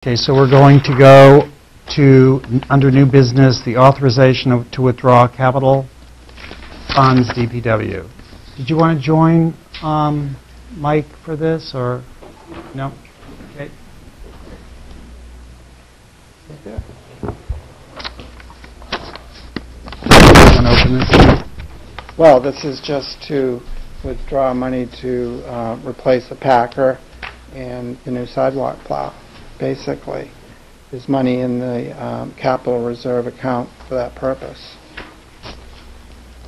Okay, so we're going to go to, under new business, the authorization to withdraw capital funds, DPW. Did you want to join Mike for this, or no? Okay. Yeah. Want to open this? Well, this is just to withdraw money to replace the Packer and the new sidewalk plow. Basically, there's money in the capital reserve account for that purpose.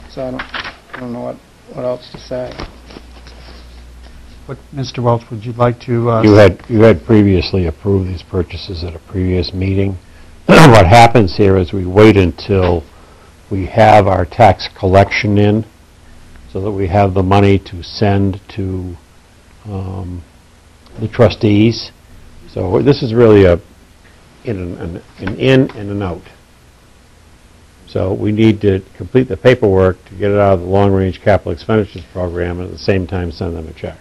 So I don't know what else to say. What, Mr. Welch, would you like to? You had previously approved these purchases at a previous meeting. What happens here is we wait until we have our tax collection in, so that we have the money to send to the trustees. So this is really an in and an out. So we need to complete the paperwork to get it out of the long-range capital expenditures program and at the same time send them a check.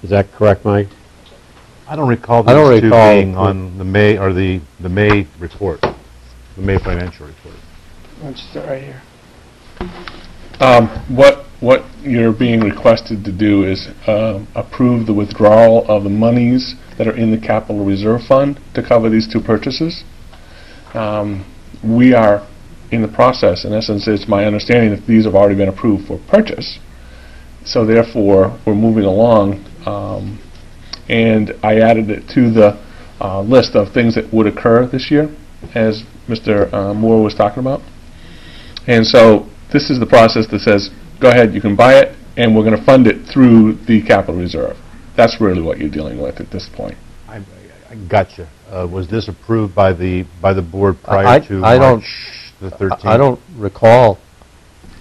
Is that correct, Mike? I don't recall these two being on the May or the May report, the May financial report. Let's sit right here. What you're being requested to do is approve the withdrawal of the monies that are in the capital reserve fund to cover these two purchases. We are in the process. In essence, it's my understanding that these have already been approved for purchase. So therefore, we're moving along. And I added it to the list of things that would occur this year, as Mr. Moore was talking about. And so this is the process that says, go ahead, you can buy it, and we're going to fund it through the capital reserve. That's really what you're dealing with at this point. I gotcha. Was this approved by the board prior to March the 13th? I don't recall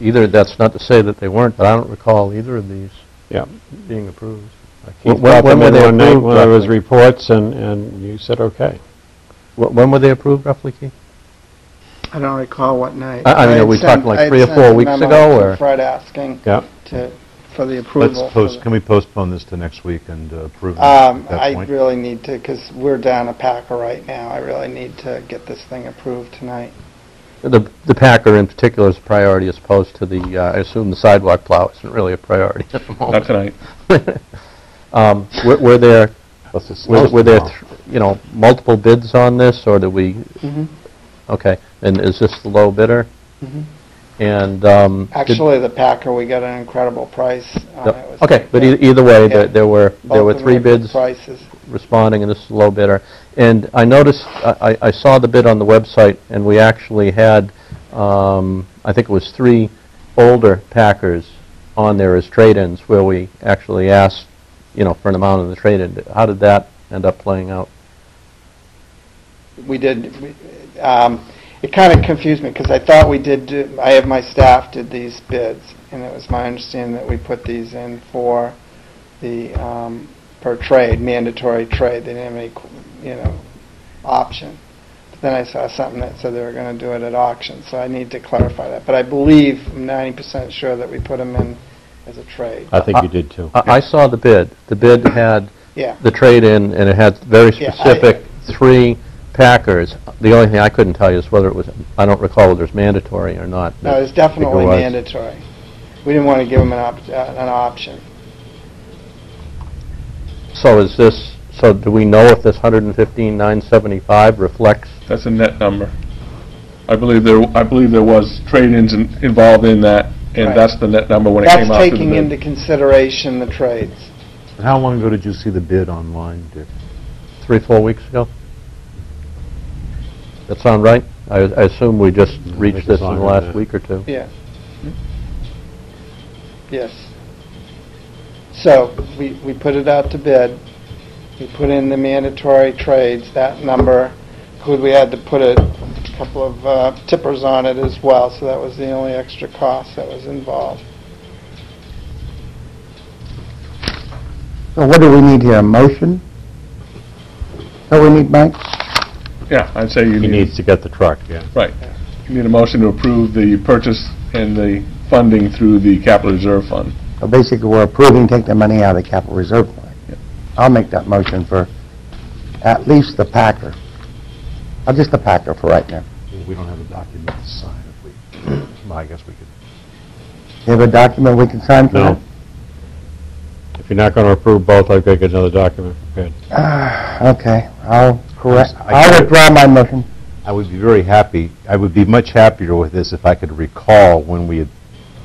either. That's not to say that they weren't, but I don't recall either of these being approved. When were they approved? One of his reports, and you said okay. When were they approved, roughly, Keith? I don't recall what night. I mean, are we talking like 3 or 4 weeks ago, or Fred asking for the approval? Can we postpone this to next week and approve it at that point? I really need to, because we're down a Packer right now. I really need to get this thing approved tonight. The Packer in particular is a priority as opposed to the, I assume the sidewalk plow isn't really a priority at the moment. Not tonight. Were there multiple bids on this, or did we? Mm-hmm. Okay, and is this the low bidder? Mm-hmm. And actually, the Packer, we got an incredible price on it. Okay, but either way, there were 3 bids prices responding, and this is the low bidder. And I noticed, I saw the bid on the website, and we actually had, I think it was 3 older Packers on there as trade-ins, where we actually asked, for an amount of the trade-in. How did that end up playing out? We did. It kind of confused me, because I thought we did. I have my staff did these bids, and it was my understanding that we put these in for the per trade, mandatory trade. They didn't have any, option. But then I saw something that said they were going to do it at auction, so I need to clarify that. But I believe, I'm 90% sure that we put them in as a trade. I think you did too. I saw the bid. The bid had the trade-in, and it had very specific 3 Packers. The only thing I couldn't tell you is whether it was, I don't recall whether it was mandatory or not. No, it's definitely mandatory. We didn't want to give them an option. So so do we know if this $115,975 reflects? That's a net number. I believe there was trade-ins involved in that, and that's the net number when it came out. That's taking into consideration the trades. And how long ago did you see the bid online, Dick? 3 or 4 weeks ago. That sound right? I assume we just reached this in the last week or 2. Yeah. Yes. So we put it out to bid. We put in the mandatory trades. That number, we had to put a couple of tippers on it as well, so that was the only extra cost that was involved. So what do we need here, a motion? So we need, Mike? Yeah, I'd say He needs to get the truck, Right. You need a motion to approve the purchase and the funding through the capital reserve fund. So basically, we're approving take the money out of the capital reserve fund. Yeah. I'll make that motion for at least the Packer. Just the Packer for right now. We don't have a document to sign if we, well, I guess we could. You have a document we can sign for No. that? If you're not going to approve both, I've got to get another document prepared. Okay, I'll I- withdraw my motion. I would be very happy, I would be much happier with this if I could recall when we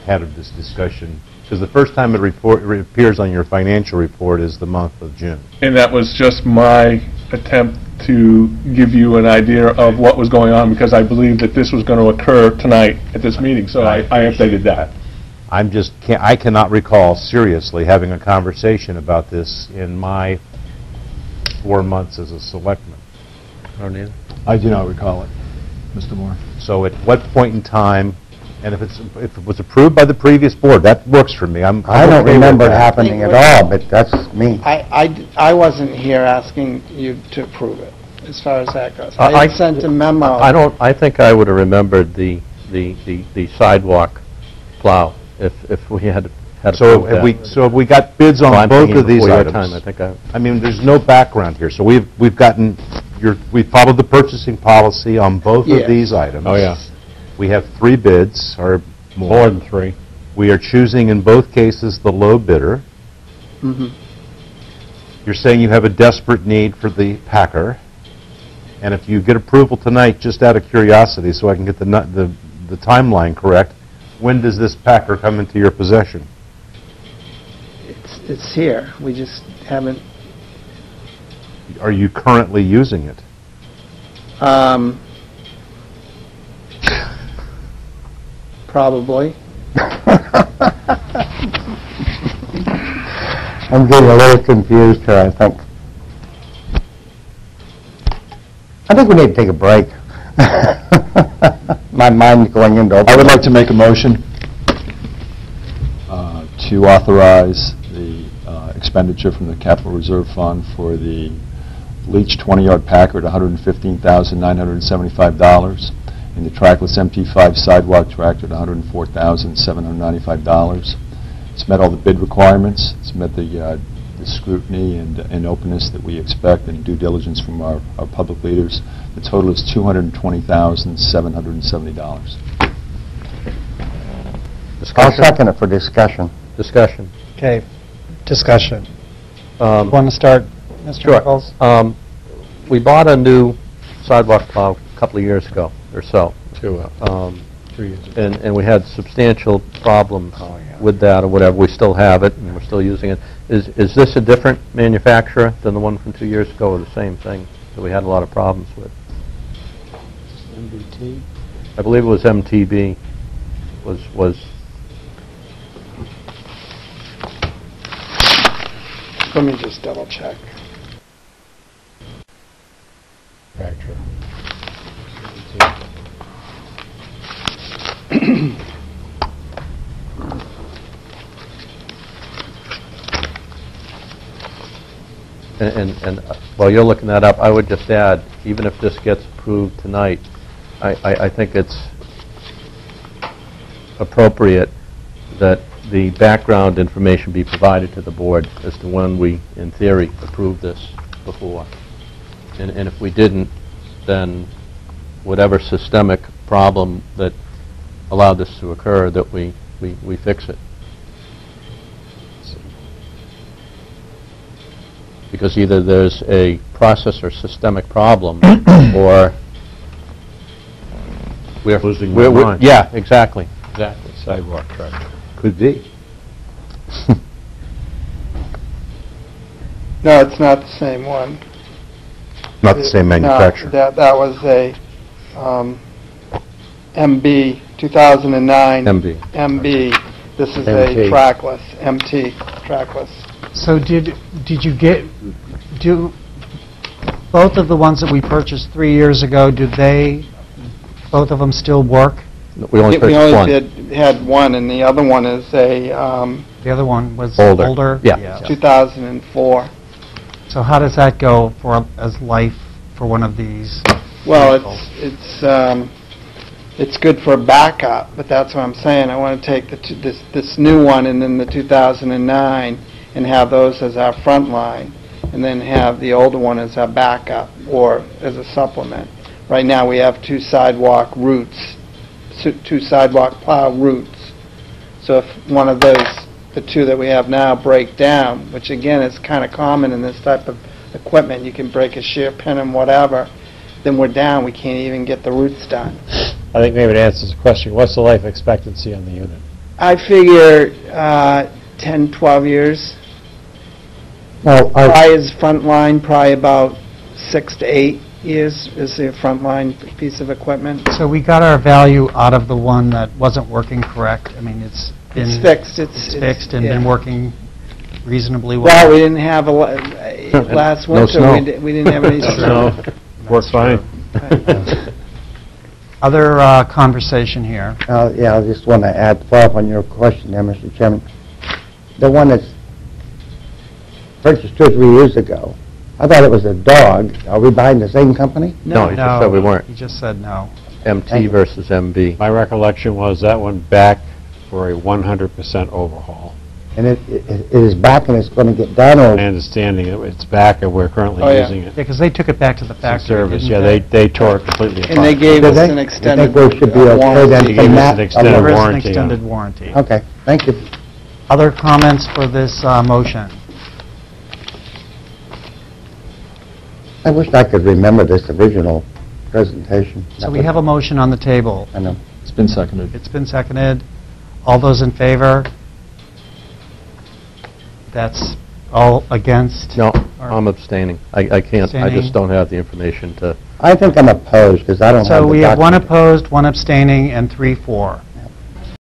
had this discussion, because the first time it appears on your financial report is the month of June. And that was just my attempt to give you an idea of what was going on, because I believe that this was going to occur tonight at this meeting, so I updated that. I cannot recall seriously having a conversation about this in my 4 months as a selectman. I do not recall it, Mr. Moore. So at what point in time, and if it was approved by the previous board, that works for me. I'm I don't okay with remember it that. happening at all, but that's me. I wasn't here asking you to approve it, as far as that goes. I- I had sent a memo. I think I would have remembered the sidewalk plow if we had So approved that. have we got bids on Well, I'm both thinking of these before your items? time, I think I mean, there's no background here, so we've gotten, we've followed the purchasing policy on both Yes. of these items. Oh, yeah. We have 3 bids, or More more. than 3. We are choosing in both cases the low bidder. Mhm. You're saying you have a desperate need for the Packer, and if you get approval tonight, just out of curiosity, so I can get the timeline correct, when does this Packer come into your possession? It's here. We just haven't, Are you currently using it? probably. I'm getting a little confused here, I think. I think we need to take a break. My mind's going into... I would like to make a motion to authorize the expenditure from the Capital Reserve Fund for the Leach 20-yard Packer at $115,975, and the trackless MT5 sidewalk tractor at $104,795. It's met all the bid requirements. It's met the scrutiny and openness that we expect and due diligence from our public leaders. The total is $220,770. I'll second it for discussion. Discussion. Okay, discussion. Want to start, Mr. Sure. Nichols? We bought a new sidewalk plow a couple of years ago or so. 3 years ago. And we had substantial problems with that or whatever. We still have it, and we're still using it. Is this a different manufacturer than the one from 2 years ago, or the same thing that we had a lot of problems with? MBT? I believe it was MTB. Was Let me just double check. Factory. and while you're looking that up, I would just add, even if this gets approved tonight, I think it's appropriate that the background information be provided to the board as to when we, in theory, approved this before. And if we didn't, then whatever systemic problem that allowed this to occur, that we fix it. Because either there's a process or systemic problem, or we're Losing we're- my we're- mind. Yeah, exactly. Sidewalk tractor. Could be. No, it's not the same one. Not the same No, manufacturer. that was a MB 2009 MB. MB. This is MT. a trackless MT trackless. So did you do both of the ones that we purchased 3 years ago, both of them still work? We only We purchased one. had one, and the other one is a The other one was Older. older? Yeah. 2004. So how does that go as life for one of these? Well, vehicles? it's good for backup, but that's what I'm saying. I want to take this new one and then the 2009 and have those as our front line, and then have the older one as a backup or as a supplement. Right now, we have two sidewalk routes, two sidewalk plow routes. So if one of those, the two that we have now, break down, which again is kind of common in this type of equipment, you can break a shear pin and whatever, then we're down, we can't even get the routes done. I think maybe it answers the question, what's the life expectancy on the unit? I figure 10, 12 years. Well, Probably is front line, probably about 6 to 8 years is the front line piece of equipment. So we got our value out of the one that wasn't working correct. I mean, it's been... It's fixed. It's fixed and yeah. been working reasonably well. Well, we didn't have last No winter, snow. we didn't have any snow. Works fine. Other conversation here. yeah, I just want to add, follow up on your question there, Mr. Chairman. The one that's purchased 2 or 3 years ago, I thought it was a dog. Are we buying the same company? No, he just said we weren't. He just said no. Thank MT you. versus MB. My recollection was that went back for a 100% overhaul. And it is back and it's going to get done, or? My understanding, it's back and we're currently Oh, yeah. using it. Yeah, because they took it back to the for factory. service. didn't Yeah, they tore it completely apart. And they gave Did us they? an You extended think we should be okay warranty. then? They gave us Matt, an extended There is an warranty on it. extended warranty. Okay, thank you. Other comments for this motion? I wish I could remember this original presentation. So we have a motion on the table. I know. It's been seconded. It's been seconded. All those in favor? That's all against? No, I'm abstaining. I can't, I Abstaining. just don't have the information to... I think I'm opposed because I don't have the So we have one document. opposed, one abstaining, and 3 for.